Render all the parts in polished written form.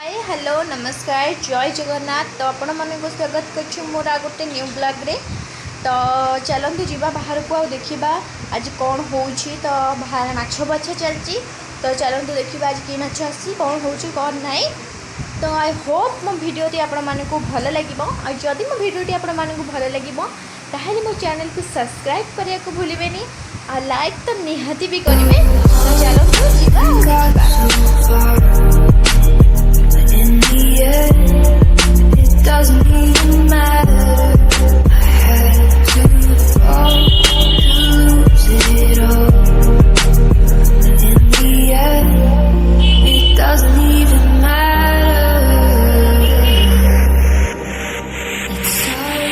Hi hello नमस्कार जय जगन्नाथ। तो आपण मानक स्वागत कर मोर आ गोटे न्यू ब्लॉग रे। तो चलते जीवा बाहर को देखा आज कौन हो तो बाहर माछ बछा चलती। तो चलते देखा आज कि माछ आसी कौन हो कौन ना। तो आई होप मो भिडियोटी आपण मानक भल लगे और जदि मो भिडियोटी आपण मानक भल लगे ताहले मो चैनल को सब्सक्राइब करने को भूलें और लाइक तो निहाती भी करेंगे। तो चलते जीवा। In the end, it doesn't even matter. I had to fall to lose it all. But in the end, it doesn't even matter. It's hard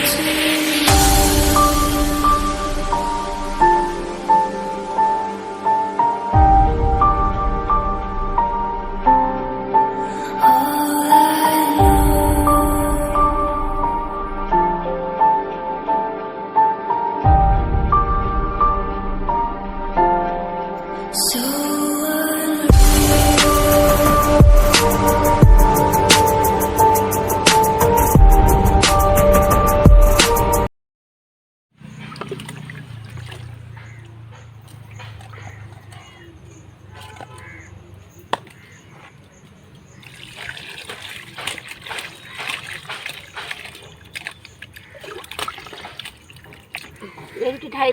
एमती ढाई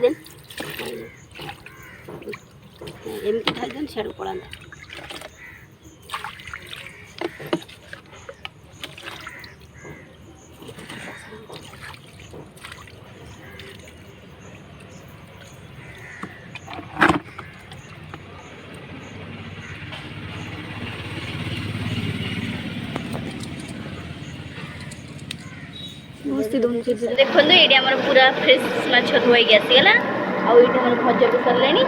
दिन छड़ पड़ा देखो ये पूरा फ्रेश माछ धोई आसीगला आठ भजा भी सरले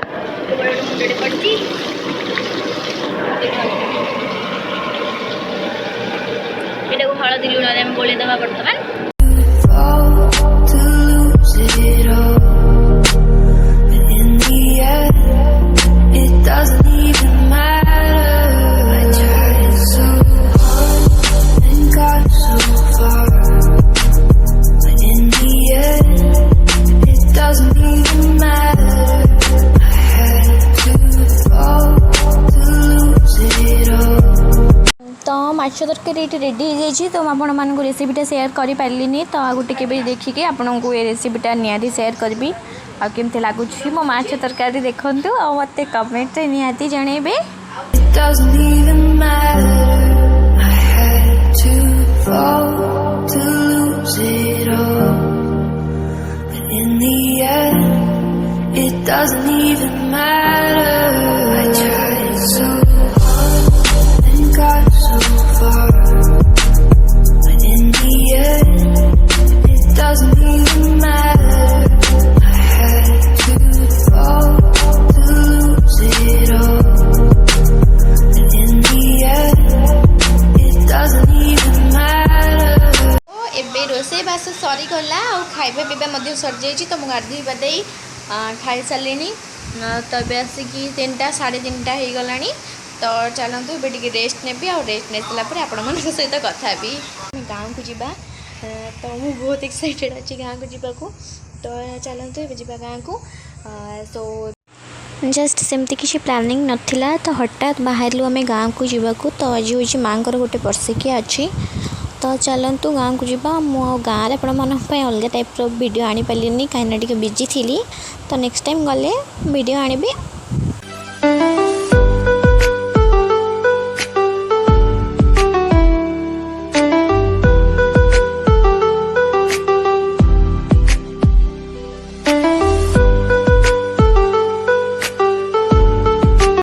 बड़े मुंडे पड़ी ये हलदी लुण गोलेदवा बर्तमान। तो माछ तरकारी ये रेडी हो जाए। तो आपण मानक रेसिपीटा सेयार कर पारे तो आ गोटे के देखिए आपन को ये रेसिपीटा निहाती सेयार करी आ केमती लगुच मो माछ तरकारी देखूँ आ मत कमेंट निहाती जनइबे। It doesn't even matter. I tried so hard and got so far, but in the end, it doesn't even matter. I had to fall to lose it all, but in the end, it doesn't even matter. एबे रोसे बास सरी गला आ खाइबा पीबा sir जाइए। तो मुझे गाधी पाधे खाई सारे तो ये आसिकी 3टा 3:30 हो गला। तो चलतु ये रेस्ट नेबी आ रेस्ट नहीं सारापर आपण सहित कथा भी गाँव को जीवा। तो मुझे बहुत एक्साइटेड अच्छी गाँव को जीवाक। तो चलतु ये जावा गाँव को। सो जस्ट सेमती किसी प्लानिंग नथिला तो हठात बाहर आम गाँव को जीवाक। तो आज हूँ माँ गोटे वर्षिकिया अच्छी। तो चलतु गाँव को जीवा। मो गाँव में आप अलग टाइप वीडियो आनी पार्नी कहीं बिजी थी। तो नेक्स्ट टाइम गले वीडियो आनी।